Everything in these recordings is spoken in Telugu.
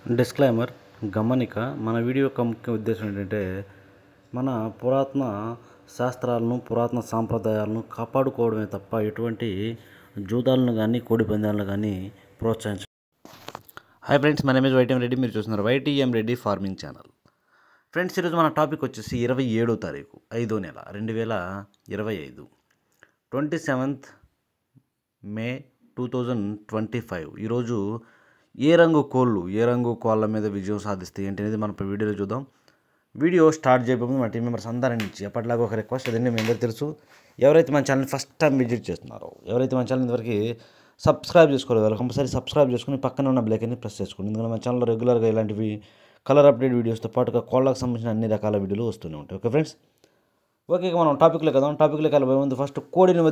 డిస్క్లైమర్ గమనిక మన వీడియో యొక్క ముఖ్య ఉద్దేశం ఏంటంటే మన పురాతన శాస్త్రాలను పురాతన సాంప్రదాయాలను కాపాడుకోవడమే తప్ప ఎటువంటి జూదాలను కానీ కోడి పందాలను కానీ ప్రోత్సహించ హాయ్ ఫ్రెండ్స్, మన నేమ్ ఇస్ వైటీఎం రెడ్డి. మీరు చూస్తున్నారు YTM Reddy farming channel. Friends, ఈరోజు మన టాపిక్ వచ్చేసి 27వ తారీఖు 5వ నెల 2025 27th మే 2025. ఈరోజు ఏ రంగు కోళ్ళ మీద విజయం సాధిస్తాయి ఏంటి అనేది మనం ఇప్పుడు వీడియోలో చూద్దాం. వీడియో స్టార్ట్ చేయబోతుంది మన టీం మెంబర్స్ అందరి నుంచి ఎప్పటిలాగా ఒక రిక్వెస్ట్. అదండి, మీ అందరికీ తెలుసు, ఎవరైతే మన ఛానల్ ఫస్ట్ టైం విజిట్ చేస్తున్నారో, ఎవరైతే మన ఛానల్ ఇంతవరకు సబ్స్క్రైబ్ చేసుకోలేదు, కంపల్సరీ సబ్స్క్రైబ్ చేసుకుని పక్కన ఉన్న బ్లైక్ అని ప్రెస్ చేసుకోండి. ఎందుకంటే మన ఛానల్లో రెగ్యులర్గా ఇలాంటివి కలర్ అప్డేట్ వీడియోస్తో పాటుగా కోళ్ళకు సంబంధించిన అన్ని రకాల వీడియోలు వస్తూనే ఉంటాయి. ఓకే ఫ్రెండ్స్, ఓకే మనం టాపిక్లోకి వెళ్ళబోయే ముందు ఫస్ట్ కోడిని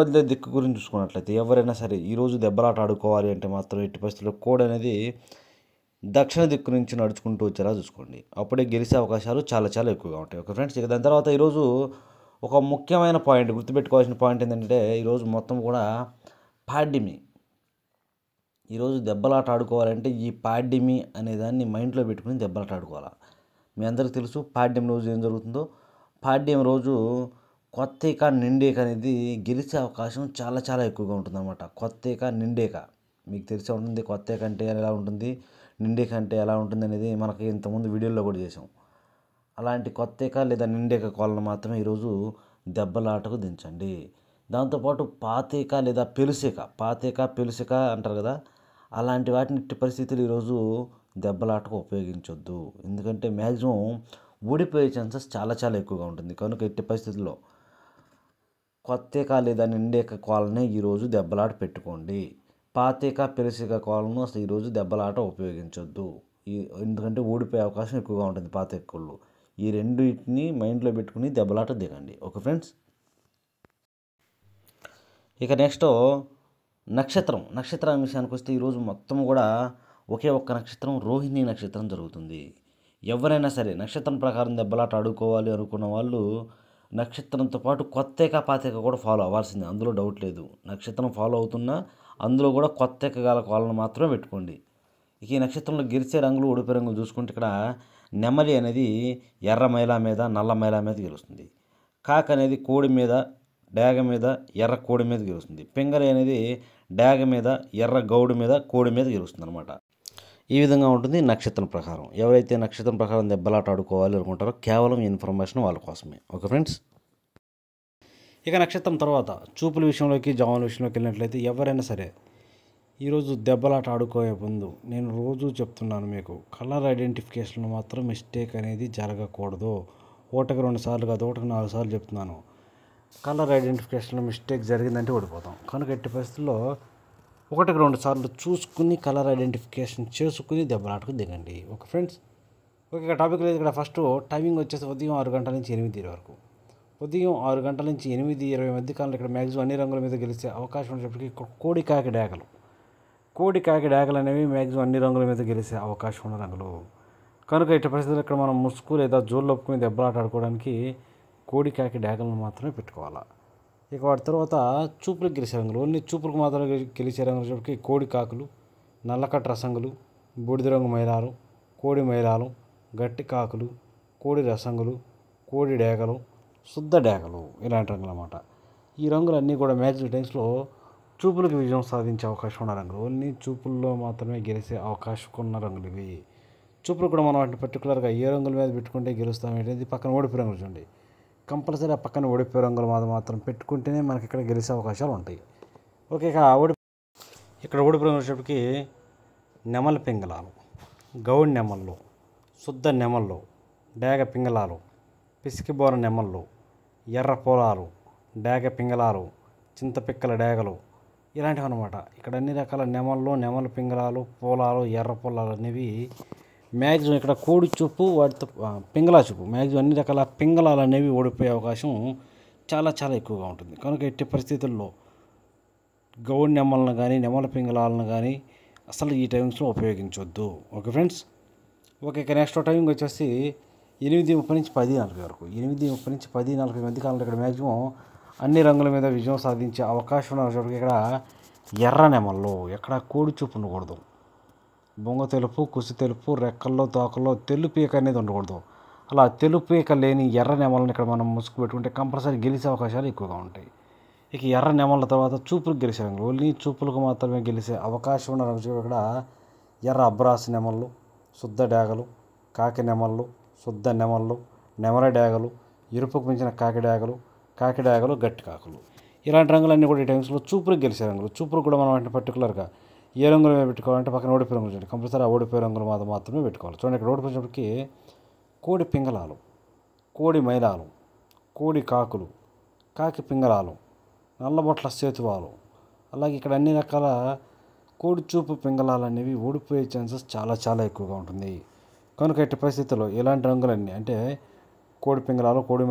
వదిలే దిక్కు గురించి చూసుకున్నట్లయితే, ఎవరైనా సరే ఈరోజు దెబ్బలాట ఆడుకోవాలి అంటే మాత్రం ఎట్టి పరిస్థితుల్లో కోడి అనేది దక్షిణ దిక్కు నుంచి నడుచుకుంటూ వచ్చేలా చూసుకోండి. అప్పుడే గెలిచే అవకాశాలు చాలా చాలా ఎక్కువగా ఉంటాయి. ఓకే ఫ్రెండ్స్, ఇక దాని తర్వాత ఈరోజు ఒక ముఖ్యమైన పాయింట్ గుర్తుపెట్టుకోవాల్సిన పాయింట్ ఏంటంటే, ఈరోజు మొత్తం కూడా పాడ్యమి. ఈరోజు దెబ్బలాట ఆడుకోవాలంటే ఈ పాడ్యమి అనేదాన్ని మైండ్లో పెట్టుకుని దెబ్బలాట ఆడుకోవాలి. మీ అందరికీ తెలుసు పాడ్యం రోజు ఏం జరుగుతుందో. పాడ్యం రోజు కొత్తేక నిండేక అనేది గెలిచే అవకాశం చాలా చాలా ఎక్కువగా ఉంటుందన్నమాట. కొత్తేక నిండేక మీకు తెలిసే ఉంటుంది. కొత్తేక అంటే ఎలా ఉంటుంది, నిండేక అంటే ఎలా ఉంటుంది అనేది మనకి ఇంతకుముందు వీడియోలో కూడా చేసాం. అలాంటి కొత్తేక లేదా నిండేక కోళ్ళను మాత్రమే ఈరోజు దెబ్బలాటకు దించండి. దాంతోపాటు పాతేక లేదా పెలుసేక అంటారు కదా, అలాంటి వాటిని ఎట్టి పరిస్థితులు ఈరోజు దెబ్బలాటకు ఉపయోగించొద్దు. ఎందుకంటే మ్యాక్సిమం ఓడిపోయే ఛాన్సెస్ చాలా చాలా ఎక్కువగా ఉంటుంది. కనుక ఎట్టి పరిస్థితుల్లో కొత్తేక లేదా నిండేక కోళ్ళని ఈరోజు దెబ్బలాట పెట్టుకోండి. పాతేక పెలుసేక కోళ్ళను అసలు ఈరోజు దెబ్బలాట ఉపయోగించొద్దు. ఎందుకంటే ఓడిపోయే అవకాశం ఎక్కువగా ఉంటుంది పాతేక కోళ్ళు. ఈ రెండింటిని మైండ్లో పెట్టుకుని దెబ్బలాట దిగండి. ఓకే ఫ్రెండ్స్, ఇక నెక్స్ట్ నక్షత్రం విషయానికి వస్తే ఈరోజు మొత్తం కూడా ఒకే ఒక్క నక్షత్రం, రోహిణి నక్షత్రం జరుగుతుంది. ఎవరైనా సరే నక్షత్రం ప్రకారం దెబ్బలాట ఆడుకోవాలి అనుకున్న వాళ్ళు నక్షత్రంతో పాటు కొత్తేక పాతేక కూడా ఫాలో అవ్వాల్సిందే, అందులో డౌట్ లేదు. నక్షత్రం ఫాలో అవుతున్నా అందులో కూడా కొత్తేక గల కోళ్ళను మాత్రమే పెట్టుకోండి. ఇక ఈ నక్షత్రంలో గెలిచే రంగులు, ఓడిపోయే రంగులు చూసుకుంటే ఇక్కడ నెమలి అనేది ఎర్ర మైల మీద నల్ల మైల మీద గెలుస్తుంది. కాక్ అనేది కోడి మీద డేగ మీద ఎర్ర కోడి మీద గెలుస్తుంది. పింగళి అనేది డేగ మీద ఎర్ర గౌడు మీద కోడి మీద గెలుస్తుంది అనమాట. ఈ విధంగా ఉంటుంది నక్షత్రం ప్రకారం. ఎవరైతే నక్షత్రం ప్రకారం దెబ్బలాట ఆడుకోవాలి అనుకుంటారో కేవలం ఇన్ఫర్మేషన్ వాళ్ళ కోసమే. ఓకే ఫ్రెండ్స్, ఇక నక్షత్రం తర్వాత చూపుల విషయంలోకి, జాముల విషయంలోకి వెళ్ళినట్లయితే, ఎవరైనా సరే ఈరోజు దెబ్బలాట ఆడుకోయే ముందు నేను రోజు చెప్తున్నాను మీకు, కలర్ ఐడెంటిఫికేషన్ మాత్రం మిస్టేక్ అనేది జరగకూడదు. ఒకటికి 2 సార్లు కాదు, ఒకటికి 4 సార్లు చెప్తున్నాను. కలర్ ఐడెంటిఫికేషన్లో మిస్టేక్ జరిగిందంటే ఓడిపోతాం. కనుక ఎట్టి పరిస్థితుల్లో 1-2 సార్లు చూసుకుని కలర్ ఐడెంటిఫికేషన్ చేసుకుని దెబ్బలాటకు దిగండి. ఓకే ఫ్రెండ్స్, ఓకే ఇక టాపిక్ లేదు. ఇక్కడ ఫస్ట్ టైమింగ్ వచ్చేసి ఉదయం 6 గంటల నుంచి 8 వరకు. ఉదయం 6 గంటల నుంచి 8:20 మధ్య కాలంలో ఇక్కడ మ్యాక్సిమం అన్ని రంగుల మీద గెలిచే అవకాశం ఉన్నప్పటికీ కోడి కాకి డేగలు అనేవి మ్యాక్సిమం అన్ని రంగుల మీద గెలిచే అవకాశం ఉన్న రంగులు. కనుక ఇటు పరిస్థితుల్లో ఇక్కడ మనం ముసుగు లేదా జోళ్ళు ఒప్పుకుని దెబ్బలాట ఆడుకోవడానికి కోడి కాకి డేగలను మాత్రమే పెట్టుకోవాలి. ఇక వాటి తర్వాత చూపులకు గెలిచే రంగులు, ఓన్లీ చూపులకు మాత్రమే గెలిచే రంగులు చెప్పి కోడి కాకులు, నల్లకట్ట రసంగులు, బూడిద రంగు మైలాలు, కోడి మైలాలు, గట్టి కాకులు, కోడి రసంగులు, కోడి డేగలు, శుద్ధ డేగలు, ఇలాంటి రంగులు అన్నమాట. ఈ రంగులన్నీ కూడా మ్యాక్సిమం టైమ్స్లో చూపులకు విజయం సాధించే అవకాశం ఉన్న రంగులు. ఓన్లీ చూపుల్లో మాత్రమే గెలిచే అవకాశం ఉన్న రంగులు ఇవి. చూపులు కూడా మనం వాటిని పర్టికులర్గా ఏ రంగుల మీద పెట్టుకుంటే గెలుస్తాం ఏంటంటే, పక్కన ఓడిపోయే రంగులు చూడండి, కంపల్సరీ ఆ పక్కన ఓడిపోయే రంగుల మీద మాత్రం పెట్టుకుంటేనే మనకి ఇక్కడ గెలిచే అవకాశాలు ఉంటాయి. ఓకే, ఇక్కడ ఓడిపోయే వచ్చేటప్పటికి నెమలి పింగళాలు, గౌడి నెమళ్ళు, శుద్ధ నెమళ్ళు, డేగ పింగళాలు, పిసికిబోర నెమళ్ళు, ఎర్ర పొలాలు, డేగ పింగళాలు, చింతపిక్కల డేగలు, ఇలాంటివి అనమాట. ఇక్కడ అన్ని రకాల నెమలి పింగళాలు, పొలాలు, ఎర్ర పొలాలు అనేవి మ్యాక్సిమం ఇక్కడ కోడి చూపు, వాటితో పింగళా చూపు, మ్యాక్సిమం అన్ని రకాల పింగళాలు అనేవి ఓడిపోయే అవకాశం చాలా చాలా ఎక్కువగా ఉంటుంది. కనుక ఎట్టి పరిస్థితుల్లో గౌడి నెమలను కానీ నెమలి పింగళాలను కానీ అసలు ఈ టైమింగ్స్లో ఉపయోగించవద్దు. ఓకే ఫ్రెండ్స్, ఓకే ఇక నెక్స్ట్ టైమింగ్ వచ్చేసి 8:30 నుంచి 10:40 వరకు. 8:30 నుంచి 10:40 మధ్య కాలంలో ఇక్కడ మ్యాక్సిమం అన్ని రంగుల మీద విజయం సాధించే అవకాశం ఉన్నప్పటికీ ఇక్కడ ఎర్ర నెమళ్ళు, ఎక్కడ కోడి చూపు ఉండకూడదు. బొంగ తెలుపు, కుసి తెలుపు, రెక్కల్లో తోకల్లో తెలుపు ఈక అనేది ఉండకూడదు. అలా తెలుపు ఈక లేని ఎర్ర నెమలను ఇక్కడ మనం ముసుగు పెట్టుకుంటే కంపల్సరీ గెలిచే అవకాశాలు ఎక్కువగా ఉంటాయి. ఇక ఎర్ర నెమల తర్వాత చూపులకు గెలిచే రంగులు, ఓన్లీ చూపులకు మాత్రమే గెలిచే అవకాశం ఉన్న రంగు ఇక్కడ ఎర్ర అబ్రాసి నెమళ్ళు, శుద్ధ డేగలు, కాకి నెమళ్ళు, శుద్ధ నెమళ్ళు, నెమల డేగలు, ఎరుపుకు మించిన కాకి డేగలు, గట్టి కాకులు. ఇలాంటి రంగులన్నీ కూడా ఈ టైమ్స్లో చూపులకు గెలిచే రంగులు. చూపులకు కూడా మనం వాటిని పర్టికులర్గా ఏ రంగులు మీద పెట్టుకోవాలంటే పక్కన ఓడిపోయే రంగులు చూడండి, కంపల్సరీ ఆ ఓడిపోయే రంగులు మాత్రమే పెట్టుకోవాలి. చూడండి ఇక్కడ ఓడిపోయినప్పటికీ కోడి పింగళాలు, కోడి మైలాలు, కోడి కాకులు, కాకి పింగళాలు, నల్లబొట్ల సేతువాలు, అలాగే ఇక్కడ అన్ని రకాల కోడి చూపు పింగళాలు అనేవి ఓడిపోయే ఛాన్సెస్ చాలా ఎక్కువగా ఉంటుంది. కనుక ఎట్టి పరిస్థితుల్లో ఇలాంటి రంగులన్నీ అంటే కోడి పింగళాలు, కోడి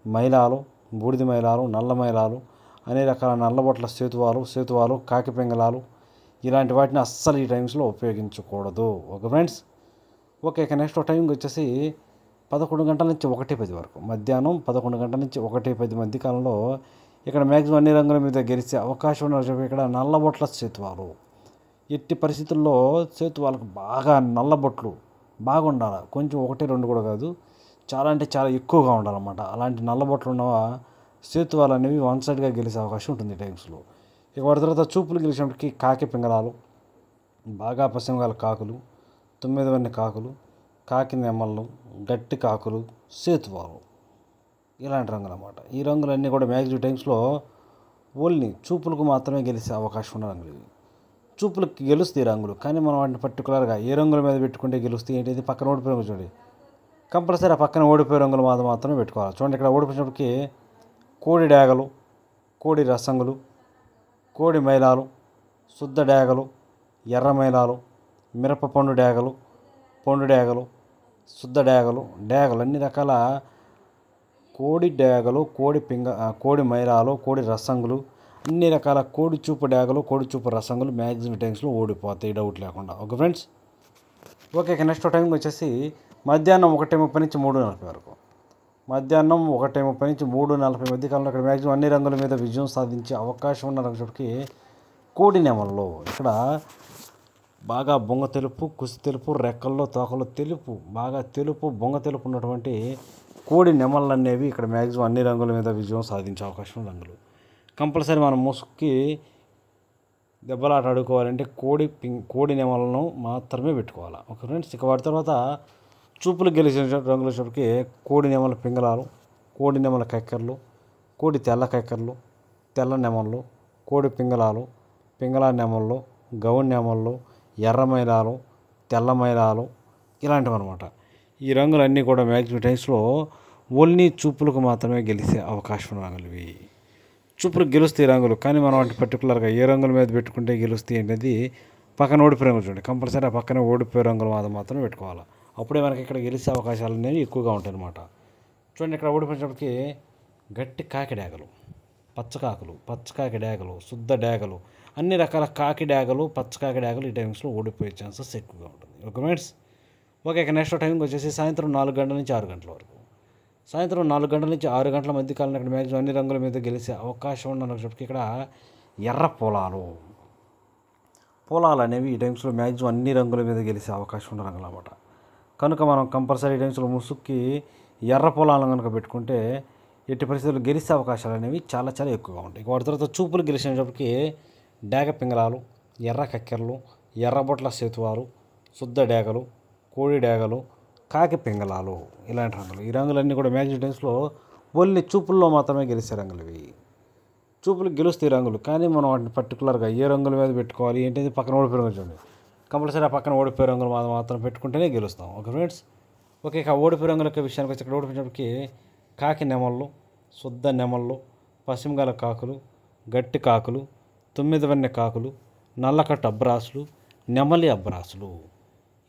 మైలాలు, బూడిద మైలాలు, నల్ల మైలాలు, అన్ని రకాల నల్లబొట్ల సేతువాలు, కాకి పింగళాలు, ఇలాంటి వాటిని అస్సలు ఈ టైమ్స్లో ఉపయోగించకూడదు. Okay friends. ఓకే, ఇక నెక్స్ట్ టైంకి వచ్చేసి 11 గంటల నుంచి 1:10 వరకు, మధ్యాహ్నం 11 గంటల నుంచి 1:10 మధ్య కాలంలో ఇక్కడ మ్యాక్సిమం అన్ని రంగుల మీద గెలిచే అవకాశం ఉన్న ఇక్కడ నల్లబొట్ల సేతువాలు. ఎట్టి పరిస్థితుల్లో సేతువాలకు బాగా నల్లబొట్లు బాగా ఉండాలి. కొంచెం 1-2 కూడా కాదు, చాలా అంటే చాలా ఎక్కువగా ఉండాలన్నమాట. అలాంటి నల్లబొట్లు ఉన్న సేతువాలు అనేవి వన్ సైడ్గా గెలిచే అవకాశం ఉంటుంది ఈ టైమ్స్లో. ఇక వాటి తర్వాత చూపులు గెలిచినప్పటికీ కాకి పింగళాలు, బాగా పశ్చిమగాల కాకులు, 9 కాకులు, కాకి నెమళ్ళు, గట్టి కాకులు, సేతువాలు, ఇలాంటి రంగులు అన్నమాట. ఈ రంగులన్నీ కూడా మ్యాక్సిమం టైమ్స్లో ఓన్లీ చూపులకు మాత్రమే గెలిచే అవకాశం ఉన్న రంగులు ఇవి. చూపులకు గెలుస్తాయి రంగులు, కానీ మనం వాటిని పర్టికులర్గా ఏ రంగుల మీద పెట్టుకుంటే గెలుస్తాయి ఏంటిది పక్కన ఓడిపోయే రంగులు చూడండి, కంపల్సరీ ఆ పక్కన ఓడిపోయే రంగులు మాత్రమే పెట్టుకోవాలి. చూడండి ఇక్కడ ఓడిపోయినప్పటికీ కోడి డేగలు, కోడి రసంగులు, కోడి మైలాలు, శుద్ధ డేగలు, ఎర్ర మైలాలు, మిరప పండు డేగలు, శుద్ధ డేగలు, అన్ని రకాల కోడి డేగలు, కోడి మైలాలు, కోడి రసంగులు, అన్ని రకాల కోడి చూపు డేగలు, కోడి చూపు రసంగులు మ్యాక్సిమం టైమ్స్లో ఓడిపోతాయి, డౌట్ లేకుండా. Okay friends. ఓకే, నెక్స్ట్ టైంకి వచ్చేసి మధ్యాహ్నం 1:30 నుంచి 3:40 వరకు, మధ్యాహ్నం 1:30 నుంచి 3:40 మధ్య కాలంలో ఇక్కడ మ్యాక్సిమం అన్ని రంగుల మీద విజయం సాధించే అవకాశం ఉన్న రంగుకి కోడి నెమల్లో ఇక్కడ బాగా బొంగ తెలుపు, కుసి తెలుపు, రెక్కల్లో తోకల్లో తెలుపు, బాగా తెలుపు బొంగ తెలుపు ఉన్నటువంటి కోడి నెమళ్ళు అనేవి ఇక్కడ మ్యాక్సిమం అన్ని రంగుల మీద విజయం సాధించే అవకాశం ఉన్న రంగులు. కంపల్సరీ మనం ముసుగుకి దెబ్బలాట ఆడుకోవాలంటే కోడి నెమలను మాత్రమే పెట్టుకోవాలి. Okay friends. ఇక వాటి తర్వాత చూపులు గెలిచిన రంగుల వచ్చేటప్పటికి కోడి నెమల పింగళాలు, కోడి నెమల కక్కెరలు, కోడి తెల్ల కక్కెరలు, తెల్ల నెమళ్ళు, కోడి పింగళాలు, పింగళా నెమళ్ళు, గౌన్ నెమళ్ళు, ఎర్ర మైలాలు, తెల్ల మైలాలు, ఇలాంటివి అనమాట. ఈ రంగులన్నీ కూడా మ్యాక్సిమం టైమ్స్లో ఓన్లీ చూపులకు మాత్రమే గెలిచే అవకాశం ఉన్న రంగులు ఇవి. చూపులకు గెలుస్తాయి రంగులు, కానీ మనం వాటి పర్టికులర్గా ఏ రంగుల మీద పెట్టుకుంటే గెలుస్తాయి అనేది పక్కన ఓడిపోయే రంగులు చూడండి, కంపల్సరీ ఆ పక్కన ఓడిపోయే రంగులు మాత్రమే పెట్టుకోవాలి. అప్పుడే మనకి ఇక్కడ గెలిచే అవకాశాలు అనేవి ఎక్కువగా ఉంటాయి అన్నమాట. చూడండి ఇక్కడ ఓడిపోయినప్పటికీ గట్టి కాకి డేగలు, పచ్చకాకి డేగలు, శుద్ధ డేగలు, అన్ని రకాల కాకి డేగలు, పచ్చకాకి డేగలు ఈ టైమ్స్లో ఓడిపోయే ఛాన్సెస్ ఎక్కువగా ఉంటుంది. Okay friends. ఓకే, ఇక నెక్స్ట్ టైంకి వచ్చేసి సాయంత్రం 4 గంటల నుంచి 6 గంటల వరకు, సాయంత్రం 4 గంటల నుంచి 6 గంటల మధ్య కాలంలో ఇక్కడ మ్యాక్సిమం అన్ని రంగుల మీద గెలిచే అవకాశం ఉన్నప్పటికీ ఇక్కడ ఎర్ర పొలాలు అనేవి ఈ టైమ్స్లో మ్యాక్సిమం అన్ని రంగుల మీద గెలిచే అవకాశం ఉన్న రంగులు అన్నమాట. కనుక మనం కంపల్సరీ ఈ టైమ్స్లో ముసుగుకి ఎర్ర పొలాలను కనుక పెట్టుకుంటే ఎట్టి పరిస్థితుల్లో గెలిచే అవకాశాలు అనేవి చాలా ఎక్కువగా ఉంటాయి. వాటి తర్వాత చూపులు గెలిచినప్పటికీ డేగ పింగళాలు, ఎర్ర కక్కెరలు, ఎర్రబొట్ల సేతువాలు, శుద్ధ డేగలు, కోడి డేగలు, కాకి పింగళాలు, ఇలాంటి రంగులు. ఈ రంగులన్నీ కూడా మ్యాక్సిమం టైమ్స్లో ఓన్లీ చూపుల్లో మాత్రమే గెలిచే రంగులు ఇవి. చూపులకు గెలుస్తాయి రంగులు, కానీ మనం వాటిని పర్టికులర్గా ఏ రంగుల మీద పెట్టుకోవాలి ఏంటిది పక్కన ఓడిపోయే రంగులు చూడండి, కంపల్సరీ ఆ పక్కన ఓడిపోయే రంగులు మాత్రం పెట్టుకుంటేనే గెలుస్తాం. Okay friends. ఓకే, ఇక ఓడిపోయే రంగుల విషయానికి వచ్చి ఇక్కడ ఓడిపోయినప్పటికీ కాకి నెమళ్ళు, శుద్ధ నెమళ్ళు, పశ్చిమగాల కాకులు, గట్టి కాకులు, 9 కాకులు, నల్లకట్టు అబ్రాసులు, నెమలి అబ్రాసులు,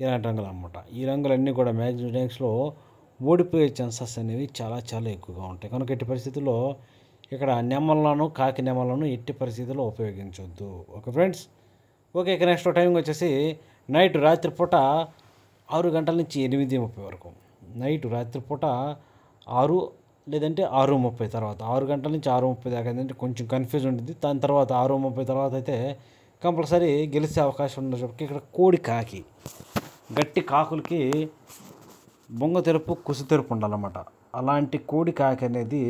ఇలాంటి రంగులు అన్నమాట. ఈ రంగులన్నీ కూడా మ్యాక్సిమం టైమ్స్లో ఓడిపోయే ఛాన్సెస్ అనేవి చాలా ఎక్కువగా ఉంటాయి. కనుక ఎట్టి పరిస్థితుల్లో ఇక్కడ నెమళ్ళను, కాకి నెమళ్ళను ఎట్టి పరిస్థితుల్లో ఉపయోగించవద్దు. Okay friends. ఓకే, ఇక నెక్స్ట్ టైంకి వచ్చేసి రాత్రిపూట 6 గంటల నుంచి 8:30 వరకు, రాత్రిపూట 6 లేదంటే 6:30 తర్వాత, 6 గంటల నుంచి 6:30 దాకా ఏంటంటే కొంచెం కన్ఫ్యూజ్ ఉంటుంది. దాని తర్వాత 6:30 తర్వాత అయితే కంపల్సరీ గెలిచే అవకాశం ఉన్నప్పటికీ ఇక్కడ కోడి కాకి గట్టి కాకులకి బొంగ తెరుపు కుసి తెరుపు ఉండాలన్నమాట. అలాంటి కోడి కాకి అనేది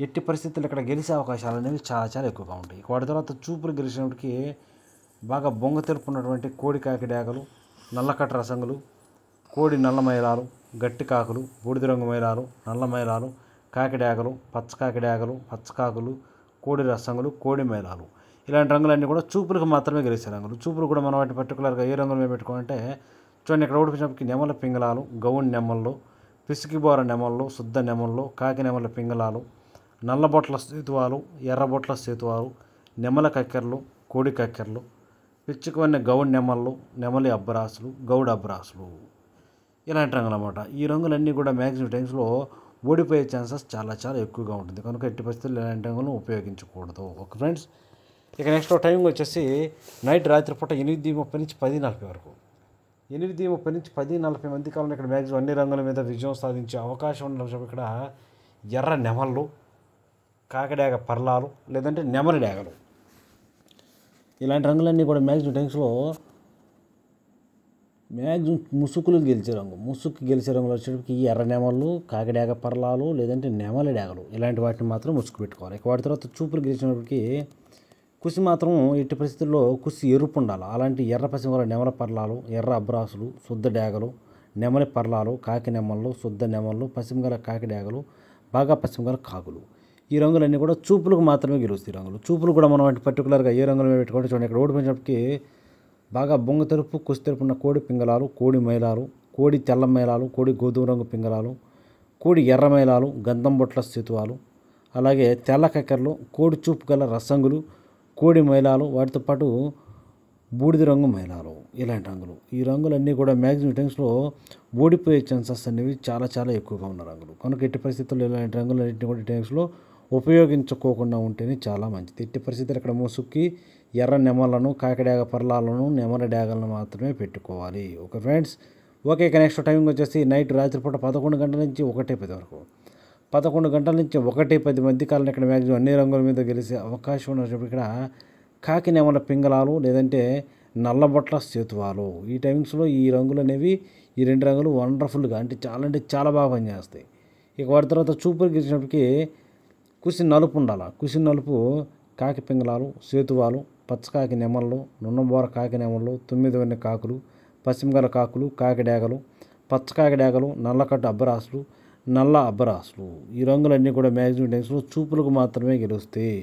ఎట్టి పరిస్థితుల్లో ఇక్కడ గెలిచే అవకాశాలు అనేవి చాలా చాలా ఎక్కువగా ఉంటాయి. వాటి తర్వాత చూపులు గెలిచినప్పటికీ బాగా బొంగ తెరుపు ఉన్నటువంటి కోడి కాకి డేగలు, నల్లకట్ట రసంగులు, కోడి నల్ల మైలాలు, గట్టి కాకులు, బూడిద రంగు మైలాలు, నల్ల మైలాలు, కాకి డేగలు, పచ్చకాకి డేగలు, పచ్చకాకులు, కోడి రసంగులు, కోడి మైలాలు ఇలాంటి రంగులన్నీ కూడా చూపులకు మాత్రమే గెలిచే రంగులు. చూపులు కూడా మనం వాటి పర్టికులర్గా ఏ రంగులు మేము పెట్టుకోవాలంటే చూడండి, ఇక్కడ ఓడిపించినప్పటికి నెమల పింగళాలు, గౌన్ నెమళ్ళు, పిసికిబోర నెమళ్ళు, శుద్ధ నెమళ్ళు, కాకి నెమల పింగళాలు, నల్లబొట్ల సేతువాలు, ఎర్రబొట్ల సేతువాలు, నెమల కక్కెరలు, కోడి కక్కెరలు, పిచ్చుకవన్నీ గౌడ్ నెమళ్ళు, నెమలి అబ్బరాసులు, గౌడ్ అబ్బరాసులు ఇలాంటి రంగులు అన్నమాట. ఈ రంగులన్నీ కూడా మ్యాక్సిమం టైమ్స్లో ఓడిపోయే ఛాన్సెస్ చాలా చాలా ఎక్కువగా ఉంటుంది. కనుక ఎట్టి పరిస్థితుల్లో ఇలాంటి రంగులను ఉపయోగించకూడదు. ఓకే ఫ్రెండ్స్, ఇక నెక్స్ట్ టైం వచ్చేసి నైట్ రాత్రిపూట 8:30 నుంచి 10:40 వరకు, 8:30 నుంచి 10:40 మధ్య కాలంలో ఇక్కడ మ్యాక్సిమం అన్ని రంగుల మీద విజయం సాధించే అవకాశం ఉన్న ఇక్కడ ఎర్ర నెమళ్ళు, కాకిడాగ పర్లాలు లేదంటే నెమలి డేగలు ఇలాంటి రంగులన్నీ కూడా మ్యాక్సిమం టైమ్స్లో మ్యాక్సిమం ముసుగులు గెలిచే రంగు. ముసుగు గెలిచే రంగులు వచ్చేటప్పటికి ఈ ఎర్ర నెమళ్ళు, కాకిడాగ పర్లాలు లేదంటే నెమలి డేగలు ఇలాంటి వాటిని మాత్రం ముసుగు పెట్టుకోవాలి. ఇక వాటి తర్వాత చూపులు గెలిచినప్పటికీ కుసి మాత్రం ఎట్టి పరిస్థితుల్లో కుసి ఎరుపు ఉండాలి. అలాంటి ఎర్ర పసిమల నెమల పర్లాలు, ఎర్ర అబ్రాసులు, శుద్ధ డేగలు, నెమలి పర్లాలు, కాకి నెమళ్ళు, శుద్ధ నెమళ్ళు, పసిమగల కాకి డేగలు, బాగా పసిమగల కాకులు ఈ రంగులన్నీ కూడా చూపులకు మాత్రమే గెలుస్తాయి రంగులు. చూపులు కూడా మనం వాటి పర్టికులర్గా ఏ రంగులు పెట్టుకోండి. చూడండి, ఇక్కడ ఓడిపోయినప్పటికీ బాగా బొంగ తెరుపు కుసి తెరుపు ఉన్న కోడి పింగళాలు, కోడి మైలాలు, కోడి తెల్ల మైలాలు, కోడి గోధుమ రంగు పింగళాలు, కోడి ఎర్ర మైలాలు, గంధం బొట్ల సేతువాలు, అలాగే తెల్ల కక్కెరలు, కోడి చూపు గల రసంగులు, కోడి మైలాలు, వాటితో పాటు బూడిద రంగు మైలాలు ఇలాంటి రంగులు. ఈ రంగులన్నీ కూడా మ్యాక్సిమం టైమ్స్లో ఓడిపోయే ఛాన్సెస్ అనేవి చాలా చాలా ఎక్కువగా ఉన్న రంగులు. కనుక ఎట్టి పరిస్థితుల్లో ఇలాంటి రంగులన్నింటినీ కూడా టైమ్స్లో ఉపయోగించుకోకుండా ఉంటేనే చాలా మంచిది. ఎట్టి పరిస్థితులు ఇక్కడ ముసుక్కి ఎర్ర నెమలను, కాకిడాగ పర్లాలను, నెమల డేగలను మాత్రమే పెట్టుకోవాలి. Okay friends, okay. ఇక నెక్స్ట్ టైమింగ్ వచ్చేసి నైట్ రాత్రిపూట 11 గంటల నుంచి 1:10 వరకు, 11 గంటల నుంచి 1:10 మధ్య కాలంలో ఇక్కడ మ్యాక్సిమం అన్ని రంగుల మీద గెలిచే అవకాశం ఉన్నప్పుడు ఇక్కడ కాకి నెమల పింగళాలు లేదంటే నల్లబొట్ల సేతువాలు ఈ టైమింగ్స్లో ఈ రంగులు అనేవి ఈ రెండు రంగులు వండర్ఫుల్గా అంటే చాలా బాగా పనిచేస్తాయి. ఇక వాటి తర్వాత చూపులు గెలిచినప్పటికీ కుసి నలుపు ఉండాలి. కుసి నలుపు కాకి పింగళాలు, సేతువాలు, పచ్చకాకి నెమళ్ళు, నున్నబోర కాకి నెమళ్ళు, 9 వన్నె కాకులు, పశ్చిమగల కాకులు, కాకి డేగలు, పచ్చకాకి డేగలు, నల్లకట్టు అబ్బరాసులు, నల్ల అబ్బరాసులు ఈ రంగులన్నీ కూడా మ్యాక్సిమం టైమ్స్లో చూపులకు మాత్రమే గెలుస్తాయి.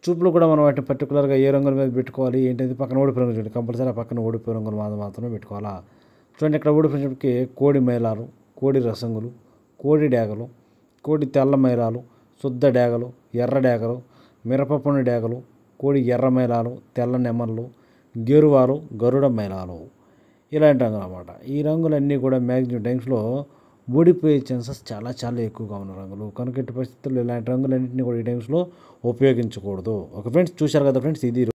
చూపులు కూడా మనం వాటిని పర్టికులర్గా ఏ రంగుల మీద పెట్టుకోవాలి ఏంటంటే పక్కన ఓడిపోయి రంగులు చూడండి, కంపల్సరీ ఆ పక్కన ఓడిపోయి రంగులు మాత్రమే పెట్టుకోవాలా. చూడండి, ఇక్కడ ఓడిపోయినప్పటికీ కోడి మైలాలు, కోడి రసంగులు, కోడి డేగలు, కోడి తెల్ల మైలాలు, శుద్ధ డేగలు, ఎర్ర డేగలు, మిరపపొండి డేగలు, కోడి ఎర్ర మైలాలు, తెల్ల నెమళ్ళు, గెరువాలు, గరుడ మైలాలు ఇలాంటి రంగులు అన్నమాట. ఈ రంగులన్నీ కూడా మ్యాక్సిమం టైమ్స్లో ఓడిపోయే ఛాన్సెస్ చాలా చాలా ఎక్కువగా ఉన్న రంగులు. కనుక ఎట్టి పరిస్థితుల్లో ఇలాంటి రంగులన్నింటినీ కూడా ఈ టైమ్స్లో ఉపయోగించకూడదు. ఓకే ఫ్రెండ్స్, చూశారు కదా ఫ్రెండ్స్, ఇది